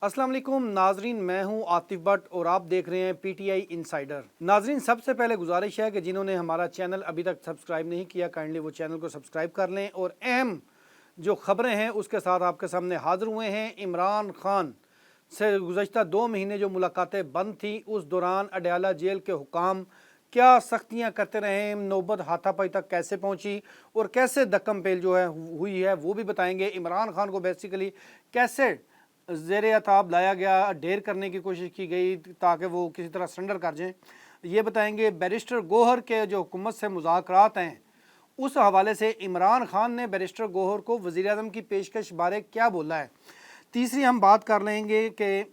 अस्सलाम वालेकुम नाजरीन, मैं हूं आतिफ भट्ट और आप देख रहे हैं पीटीआई इनसाइडर। नाजरीन, सबसे पहले गुजारिश है कि जिन्होंने हमारा चैनल अभी तक सब्सक्राइब नहीं किया, काइंडली वो चैनल को सब्सक्राइब कर लें और अहम जो खबरें हैं उसके साथ आपके सामने हाजिर हुए हैं। इमरान खान से गुज़श्ता 2 महीने जो मुलाकातें बंद थी, उस दौरान अडयाला जेल के हुकाम क्या सख्तियाँ करते रहे, नौबत हाथापाई तक कैसे पहुँची और कैसे दक्कम पेल जो है हुई है वो भी बताएंगे। इमरान खान को बेसिकली कैसे ज़ेरे अताब लाया गया, ढेर करने की कोशिश की गई ताकि वो किसी तरह सरेंडर कर जाएँ, ये बताएंगे। बैरिस्टर गौहर के जो हुकूमत से मुज़ाकरात हैं उस हवाले से इमरान खान ने बैरिस्टर गौहर को वज़ीर-ए-आज़म की पेशकश बारे क्या बोला है। तीसरी हम बात कर लेंगे कि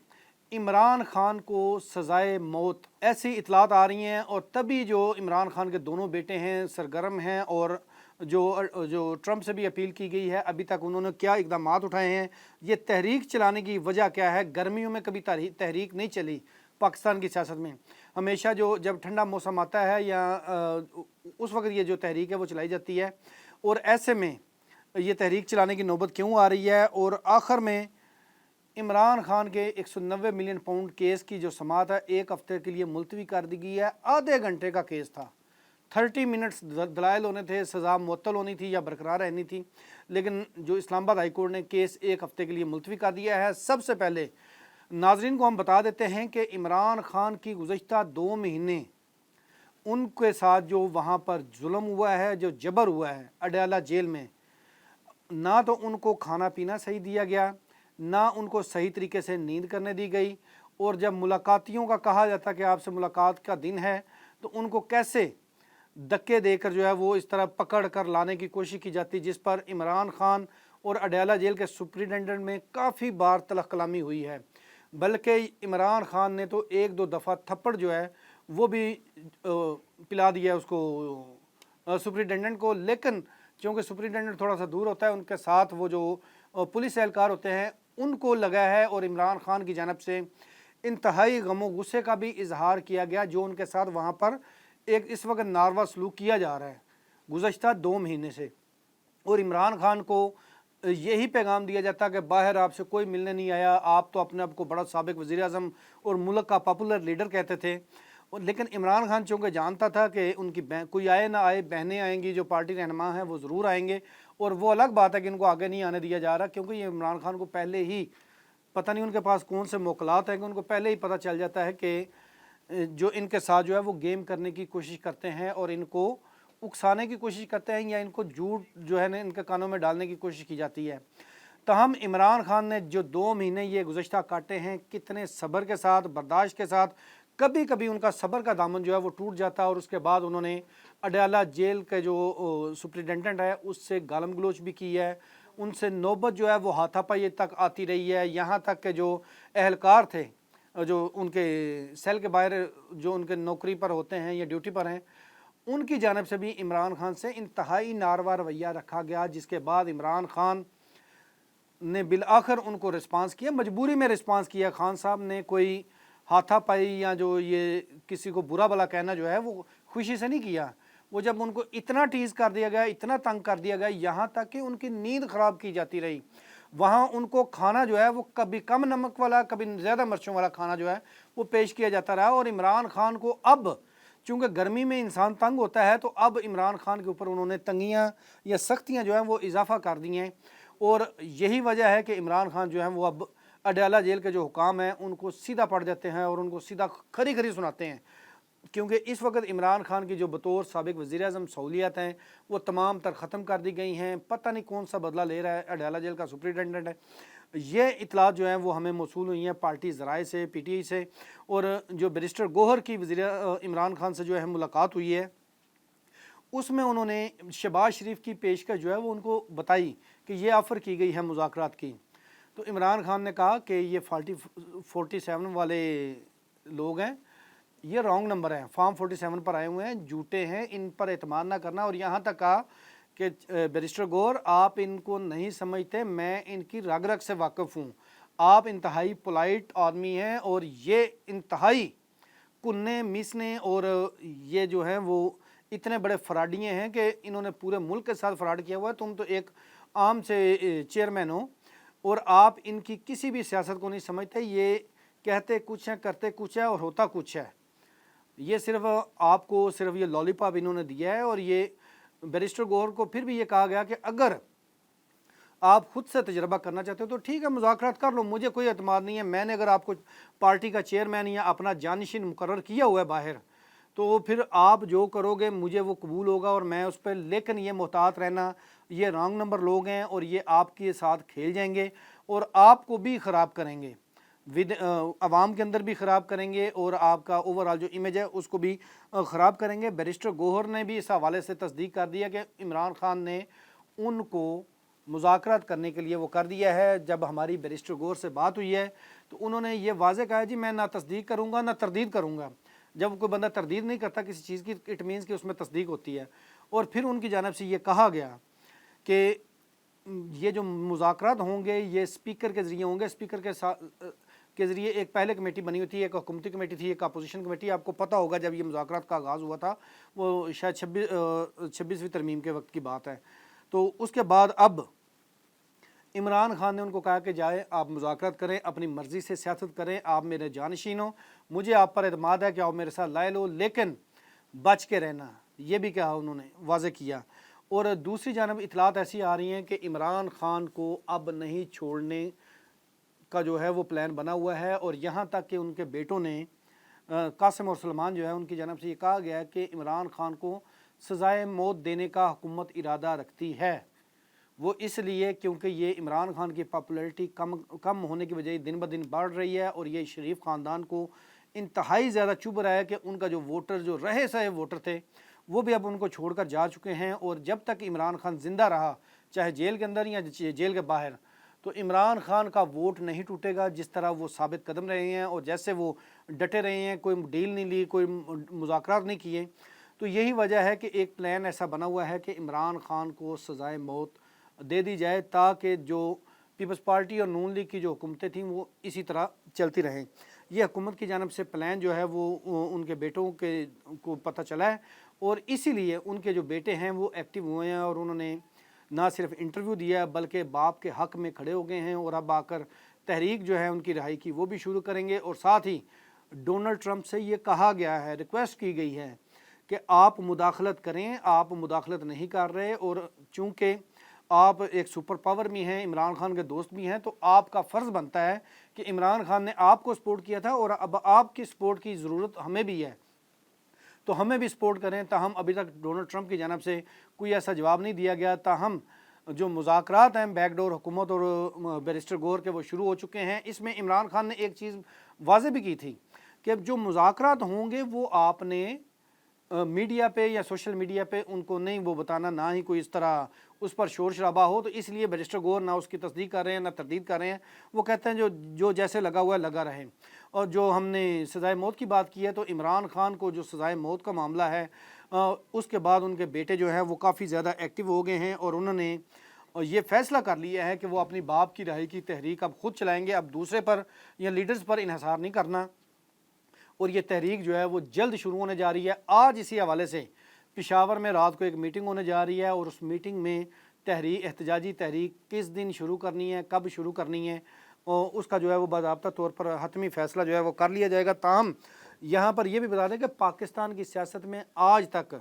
इमरान खान को सज़ाए मौत, ऐसी इतलात आ रही हैं और तभी जो इमरान खान के दोनों बेटे हैं सरगर्म हैं और जो ट्रंप से भी अपील की गई है, अभी तक उन्होंने क्या इकदाम उठाए हैं, ये तहरीक चलाने की वजह क्या है। गर्मियों में कभी तहरीक नहीं चली पाकिस्तान की सियासत में, हमेशा जब ठंडा मौसम आता है या उस वक्त ये जो तहरीक है वो चलाई जाती है। और ऐसे में ये तहरीक चलाने की नौबत क्यों आ रही है। और आखिर में इमरान खान के 190 मिलियन पाउंड केस की जो समाअत है 1 हफ्ते के लिए मुलतवी कर दी गई है। आधे घंटे का केस था, 30 मिनट्स दलाइल होने थे, सज़ा मुअत्तल होनी थी या बरकरार रहनी थी, लेकिन जो इस्लामाबाद हाई कोर्ट ने केस 1 हफ्ते के लिए मुलतवी कर दिया है। सबसे पहले नाजरीन को हम बता देते हैं कि इमरान खान की गुज़श्ता 2 महीने उनके साथ जो वहाँ पर जुल्म हुआ है, जो जबर हुआ है अडयाला जेल में, ना तो उनको खाना पीना सही दिया गया, ना उनको सही तरीके से नींद करने दी गई, और जब मुलाकातियों का कहा जाता कि आपसे मुलाकात का दिन है तो उनको कैसे धक्के देकर जो है वो इस तरह पकड़ कर लाने की कोशिश की जाती, जिस पर इमरान खान और अडयाला जेल के सुप्रिटेंडेंट में काफ़ी बार तलख कलामी हुई है। बल्कि इमरान खान ने तो 1-2 दफ़ा थप्पड़ जो है वो भी पिला दिया उसको सुप्रिटेंडेंट को, लेकिन क्योंकि सुप्रिटेंडेंट थोड़ा सा दूर होता है, उनके साथ वो जो पुलिस एहलकार होते हैं उनको लगा है और इमरान खान की जानब से इंतहाई गमो गुस्से का भी इजहार किया गया जो उनके साथ वहाँ पर एक इस वक्त नारवा सलूक किया जा रहा है गुज़श्ता 2 महीने से। और इमरान खान को यही पैगाम दिया जाता कि बाहर आपसे कोई मिलने नहीं आया, आप तो अपने आप को बड़ा साबिक वज़ीर-ए-आज़म और मुल्क का पॉपुलर लीडर कहते थे। और लेकिन इमरान खान चूँकि जानता था कि उनकी कोई आए ना आए, बहनें आएंगी, जो पार्टी रहनुमा हैं वो ज़रूर आएंगे, और वो अलग बात है कि इनको आगे नहीं आने दिया जा रहा, क्योंकि ये इमरान खान को पहले ही पता नहीं उनके पास कौन से मौकलात हैं कि उनको पहले ही पता चल जाता है कि जो इनके साथ जो है वो गेम करने की कोशिश करते हैं और इनको उकसाने की कोशिश करते हैं या इनको झूठ जो है ना इनके कानों में डालने की कोशिश की जाती है। तहम इमरान खान ने जो 2 महीने ये गुज़श्ता काटे हैं, कितने सब्र के साथ, बर्दाश्त के साथ, कभी कभी उनका सब्र का दामन जो है वो टूट जाता है और उसके बाद उन्होंने अडयाला जेल के जो सुप्रिटेंडेंट है उससे गालम गलोच भी की है, उनसे नौबत जो है वो हाथापाई तक आती रही है। यहाँ तक के जो एहलकार थे, जो उनके सेल के बाहर जो उनके नौकरी पर होते हैं या ड्यूटी पर हैं, उनकी जानब से भी इमरान खान से इंतहाई नारवा रवैया रखा गया, जिसके बाद इमरान खान ने बिल आखिर उनको रिस्पांस किया, मजबूरी में रिस्पांस किया। खान साहब ने कोई हाथापाई या जो ये किसी को बुरा भला कहना जो है वो खुशी से नहीं किया। वो जब उनको इतना टीज़ कर दिया गया, इतना तंग कर दिया गया, यहाँ तक कि उनकी नींद ख़राब की जाती रही। वहाँ उनको खाना जो है वो कभी कम नमक वाला, कभी ज़्यादा मिर्चों वाला खाना जो है वो पेश किया जाता रहा। और इमरान खान को अब चूँकि गर्मी में इंसान तंग होता है, तो अब इमरान खान के ऊपर उन्होंने तंगियाँ या सख्तियाँ जो हैं वो इजाफ़ा कर दी हैं। और यही वजह है कि इमरान खान जो है वो अब अडयाला जेल के जो हुकाम हैं उनको सीधा पढ़ देते हैं और उनको सीधा खरी खरी सुनाते हैं, क्योंकि इस वक्त इमरान खान की जो बतौर साबिक वज़ीर-ए-आज़म सहूलियत हैं वो तमाम तर ख़त्म कर दी गई हैं। पता नहीं कौन सा बदला ले रहा है अडयाला जेल का सुप्रिटेंडेंट है। ये इतलात जो हैं वो हमें मौसूल हुई हैं पार्टी ज़राए से, पीटीआई से, और जो बैरिस्टर गौहर की इमरान खान से जो है मुलाकात हुई है उसमें उन्होंने शहबाज शरीफ की पेशकश जो है वो उनको बताई कि ये ऑफ़र की गई है मुज़ाकरात की। तो इमरान खान ने कहा कि ये 47 वाले लोग हैं, ये रॉन्ग नंबर है, फॉर्म 47 पर आए हुए हैं, झूठे हैं, इन पर एतमाद ना करना। और यहाँ तक कहा कि बैरिस्टर गौर आप इनको नहीं समझते, मैं इनकी रग रग से वाकिफ़ हूँ, आप इंतहाई पोलाइट आदमी हैं और ये इंतहाई कुन्ने मिसने और ये जो हैं वो इतने बड़े फ्रॉडिये हैं कि इन्होंने पूरे मुल्क के साथ फ्रॉड किया हुआ है, तुम तो एक आम से चेयरमैन हो और आप इनकी किसी भी सियासत को नहीं समझते। ये कहते कुछ है, करते कुछ है और होता कुछ है। ये सिर्फ आपको सिर्फ ये लॉलीपॉप इन्होंने दिया है। और ये बैरिस्टर गौहर को फिर भी ये कहा गया कि अगर आप खुद से तजर्बा करना चाहते हो तो ठीक है, मुज़ाकरात कर लो, मुझे कोई एतमाद नहीं है। मैंने अगर आपको पार्टी का चेयरमैन या अपना जानशीन मुकर्रर किया हुआ है बाहर, तो फिर आप जो करोगे मुझे वो कबूल होगा और मैं उस पर। लेकिन ये मोहतात रहना, ये रॉन्ग नंबर लोग हैं और ये आपके साथ खेल जाएंगे और आपको भी ख़राब करेंगे, आवाम के अंदर भी ख़राब करेंगे और आपका ओवरऑल जो इमेज है उसको भी ख़राब करेंगे। बैरिस्टर गौहर ने भी इस हवाले से तस्दीक कर दिया कि इमरान खान ने उनको मुज़ाकरात करने के लिए वो कर दिया है। जब हमारी बैरिस्टर गौहर से बात हुई है तो उन्होंने ये वाज़ेह कहा है, जी मैं ना तस्दीक करूँगा ना तरदीद करूँगा। जब कोई बंदा तरदीद नहीं करता किसी चीज़ की, इट मीन्स कि उसमें तस्दीक होती है। और फिर उनकी जानिब से ये कहा गया कि ये जो मुज़ाकरात होंगे ये स्पीकर के ज़रिए होंगे। स्पीकर के ज़रिए एक पहले कमेटी बनी हुई थी, एक हुकूमती कमेटी थी, एक अपोजिशन कमेटी। आपको पता होगा जब ये मुज़ाकरात का आगाज़ हुआ था वो शायद 26वीं तरमीम के वक्त की बात है। तो उसके बाद अब इमरान खान ने उनको कहा कि जाए आप मुज़ाकरात करें, अपनी मर्ज़ी से सियासत करें, आप मेरे जानशीन हो, मुझे आप पर एतमाद है कि आप मेरे साथ लाए लो, लेकिन बच के रहना। ये भी कहा उन्होंने, वाज़े किया। और दूसरी जानब इतलात ऐसी आ रही हैं कि इमरान खान को अब नहीं छोड़ने का जो है वो प्लान बना हुआ है। और यहाँ तक कि उनके बेटों ने कासिम और सलमान जो है उनकी जानब से ये कहा गया है कि इमरान खान को सज़ाए मौत देने का हुकूमत इरादा रखती है। वो इसलिए क्योंकि ये इमरान खान की पॉपुलैरिटी कम होने की वजह दिन ब दिन बढ़ रही है और ये शरीफ ख़ानदान को इंतहाई ज़्यादा चुभ रहा है कि उनका जो वोटर, जो रहे सहे वोटर थे, वो भी अब उनको छोड़कर जा चुके हैं। और जब तक इमरान खान ज़िंदा रहा, चाहे जेल के अंदर या जेल के बाहर, तो इमरान खान का वोट नहीं टूटेगा। जिस तरह वो साबित कदम रहे हैं और जैसे वो डटे रहे हैं, कोई डील नहीं ली, कोई मुज़ाकरात नहीं किए। तो यही वजह है कि एक प्लान ऐसा बना हुआ है कि इमरान खान को सज़ाए मौत दे दी जाए ताकि जो पीपल्स पार्टी और नून लीग की जो हुकूमतें थीं वो इसी तरह चलती रहें। ये हुकूमत की जानब से प्लान जो है वो उनके बेटों के को पता चला है और इसीलिए उनके जो बेटे हैं वो एक्टिव हुए हैं और उन्होंने ना सिर्फ इंटरव्यू दिया बल्कि बाप के हक़ में खड़े हो गए हैं और अब आकर तहरीक जो है उनकी रिहाई की वो भी शुरू करेंगे। और साथ ही डोनाल्ड ट्रंप से ये कहा गया है, रिक्वेस्ट की गई है कि आप मुदाखलत करें, आप मुदाखलत नहीं कर रहे और चूँकि आप एक सुपर पावर में हैं, इमरान खान के दोस्त भी हैं, तो आपका फ़र्ज़ बनता है कि इमरान खान ने आपको सपोर्ट किया था और अब आपकी सपोर्ट की ज़रूरत हमें भी है, तो हमें भी सपोर्ट करें। ताहम अभी तक डोनाल्ड ट्रंप की जानब से कोई ऐसा जवाब नहीं दिया गया। ताहम जो मुज़ाकरात हैं बैकडोर हुकूमत और बैरिस्टर गौहर के वो शुरू हो चुके हैं। इसमें इमरान खान ने एक चीज़ वाज़ेह भी की थी कि जो मुज़ाकरात होंगे वो आपने मीडिया पे या सोशल मीडिया पे उनको नहीं वो बताना, ना ही कोई इस तरह उस पर शोर शराबा हो। तो इसलिए बैरिस्टर गौहर ना उसकी तस्दीक कर रहे हैं ना तरदीद कर रहे हैं। वो कहते हैं जो जैसे लगा हुआ है लगा रहे। और जो हमने सज़ाए मौत की बात की है तो इमरान खान को जो सज़ाए मौत का मामला है उसके बाद उनके बेटे जो है वो काफ़ी ज़्यादा एक्टिव हो गए हैं और उन्होंने ये फ़ैसला कर लिया है कि वो अपनी बाप की रिहाई की तहरीक अब ख़ुद चलाएँगे। अब दूसरे पर या लीडर्स पर इन्हिसार नहीं करना और ये तहरीक जो है वो जल्द शुरू होने जा रही है। आज इसी हवाले से पेशावर में रात को एक मीटिंग होने जा रही है और उस मीटिंग में एहतजाजी तहरीक किस दिन शुरू करनी है, कब शुरू करनी है, और उसका जो है वो बाज़ाब्ता तौर पर हतमी फ़ैसला जो है वो कर लिया जाएगा। ताहम यहाँ पर यह भी बता दें कि पाकिस्तान की सियासत में आज तक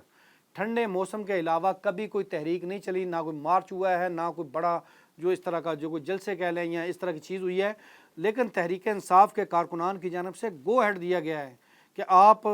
ठंडे मौसम के अलावा कभी कोई तहरीक नहीं चली, ना कोई मार्च हुआ है, ना कोई बड़ा जो इस तरह का जो कोई जलसे कह लें या इस तरह की चीज़ हुई है। लेकिन तहरीक इंसाफ के कारकुनान की जानब से गो हेड दिया गया है कि आप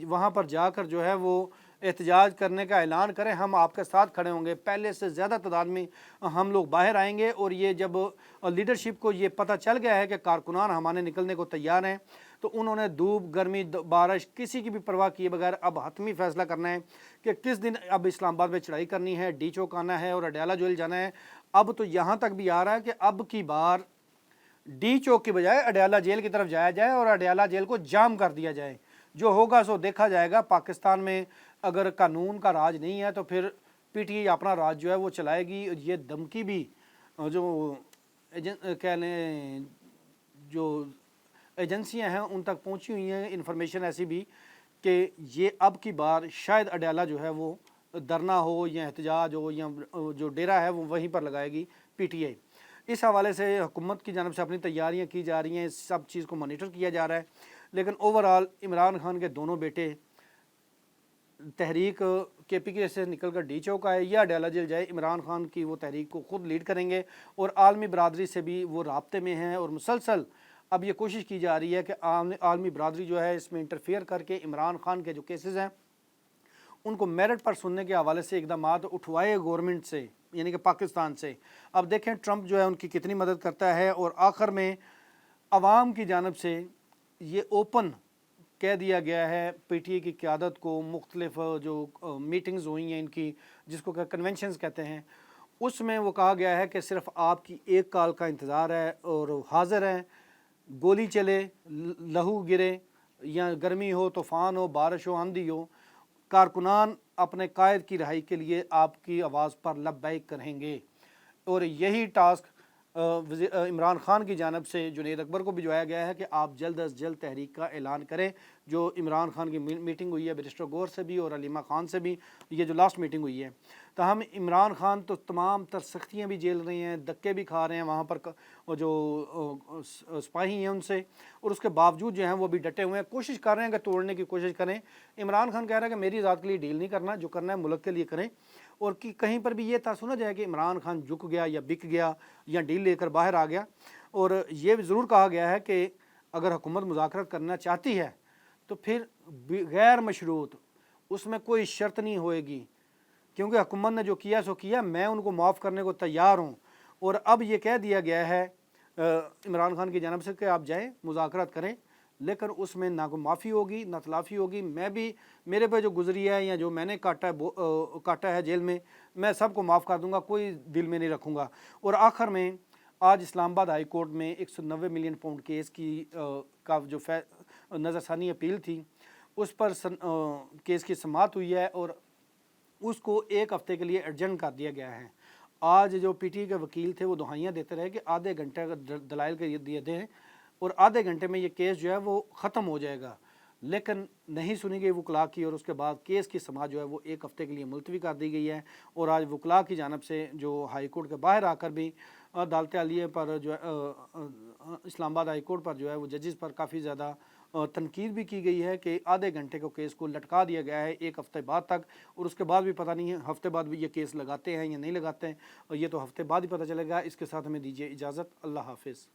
वहाँ पर जाकर जो है वो एहतजाज करने का ऐलान करें, हम आपके साथ खड़े होंगे। पहले से ज़्यादा तादाद में हम लोग बाहर आएंगे। और ये जब लीडरशिप को ये पता चल गया है कि कारकुनान हमारे निकलने को तैयार हैं, तो उन्होंने धूप गर्मी बारिश किसी की भी परवाह किए बगैर अब हतमी फ़ैसला करना है कि किस दिन अब इस्लामाबाद में चढ़ाई करनी है, डी चौक आना है और अडयाला जेल जाना है। अब तो यहाँ तक भी आ रहा है कि अब की बार डी चौक की बजाय अडयाला जेल की तरफ जाया जाए और अडयाला जेल को जाम कर दिया जाए। जो होगा सो देखा जाएगा। पाकिस्तान में अगर कानून का राज नहीं है तो फिर पीटीआई अपना राज जो है वो चलाएगी। ये धमकी भी जो कह लें जो एजेंसियां हैं उन तक पहुंची हुई हैं, इन्फॉर्मेशन ऐसी भी कि ये अब की बार शायद अडयाला जो है वो धरना हो या एहतजाज हो या जो डेरा है वो वहीं पर लगाएगी पीटीआई। इस हवाले से हुकूमत की जानब से अपनी तैयारियां की जा रही हैं, इस सब चीज़ को मॉनिटर किया जा रहा है। लेकिन ओवरऑल इमरान खान के दोनों बेटे तहरीक KPK से निकल कर डी चौक आए या डाला जेल जाए, इमरान खान की वो तहरीक को ख़ुद लीड करेंगे और आलमी बरादरी से भी वो राब्ते में हैं। और मुसलसल अब ये कोशिश की जा रही है कि आलमी बरादरी जो है इसमें इंटरफेयर करके इमरान खान के जो केसेस हैं उनको मेरिट पर सुनने के हवाले से इकदाम उठवाए गवर्नमेंट से, यानी कि पाकिस्तान से। अब देखें ट्रंप जो है उनकी कितनी मदद करता है। और आखिर में अवाम की जानब से ये ओपन कह दिया गया है PTI की क़यादत को, मुख्तलिफ जो मीटिंग्स हुई हैं इनकी, जिसको कन्वेंशंस कहते हैं, उसमें वो कहा गया है कि सिर्फ आपकी एक कॉल का इंतज़ार है और हाज़िर हैं। गोली चले, लहू गिरे, या गर्मी हो, तूफ़ान हो, बारिश हो, आंधी हो, कारकुनान अपने कायद की रहाई के लिए आपकी आवाज़ पर लब्बैक करेंगे। और यही टास्क इमरान खान की जानब से जुनैद अकबर को भिजवाया गया है कि आप जल्द अज जल्द तहरीक का ऐलान करें। जो इमरान खान की मीटिंग हुई है बैरिस्टर गौर से भी और अलीमा खान से भी, ये जो लास्ट मीटिंग हुई है, तो हम इमरान खान तो तमाम तर सख्तियाँ भी झेल रहे हैं, धक्के भी खा रहे हैं वहाँ पर जो सिपाही हैं उनसे, और उसके बावजूद जो हैं वो भी डटे हुए हैं, कोशिश कर रहे हैं कि तोड़ने की कोशिश करें। इमरान खान कह रहा है कि मेरी ज़ात के लिए डील नहीं करना, जो करना है मुल्क के लिए करें। और कि कहीं पर भी ये था सुना जाए कि इमरान खान झुक गया या बिक गया या डील लेकर बाहर आ गया। और ये भी ज़रूर कहा गया है कि अगर हुकूमत मुज़ाकरात करना चाहती है तो फिर गैर मशरूत उसमें कोई शर्त नहीं होएगी, क्योंकि हुकूमत ने जो किया सो किया, मैं उनको माफ़ करने को तैयार हूँ। और अब ये कह दिया गया है इमरान खान की जानब से कि आप जाएँ मुज़ाकरात करें, लेकिन उसमें ना कोई माफ़ी होगी ना तलाफ़ी होगी। मैं भी, मेरे पे जो गुजरी है या जो मैंने काटा है जेल में, मैं सबको माफ़ कर दूंगा, कोई दिल में नहीं रखूँगा। और आखिर में आज इस्लामाबाद हाई कोर्ट में 190 मिलियन पाउंड केस की का जो नज़रसानी अपील थी, उस पर केस की समाअत हुई है और उसको एक हफ़्ते के लिए एडजर्न कर दिया गया है। आज जो PTI के वकील थे वो दुहाइयाँ देते रहे कि आधे घंटे का दलाइल के दिए दें और आधे घंटे में ये केस जो है वो ख़त्म हो जाएगा, लेकिन नहीं सुनी गई वकला की। और उसके बाद केस की समाअत जो है वो एक हफ़्ते के लिए मुलतवी कर दी गई है। और आज वकला की जानब से जो हाई कोर्ट के बाहर आकर भी अदालत आलिया पर जो है इस्लामाबाद हाई कोर्ट पर जो है वो जजेस पर काफ़ी ज़्यादा तनकीद भी की गई है कि आधे घंटे को केस को लटका दिया गया है एक हफ़्ते बाद तक। और उसके बाद भी पता नहीं है हफ़्ते बाद भी ये केस लगाते हैं या नहीं लगाते हैं, और ये तो हफ़्ते बाद ही पता चलेगा। इसके साथ हमें दीजिए इजाज़त। अल्लाह हाफिज़।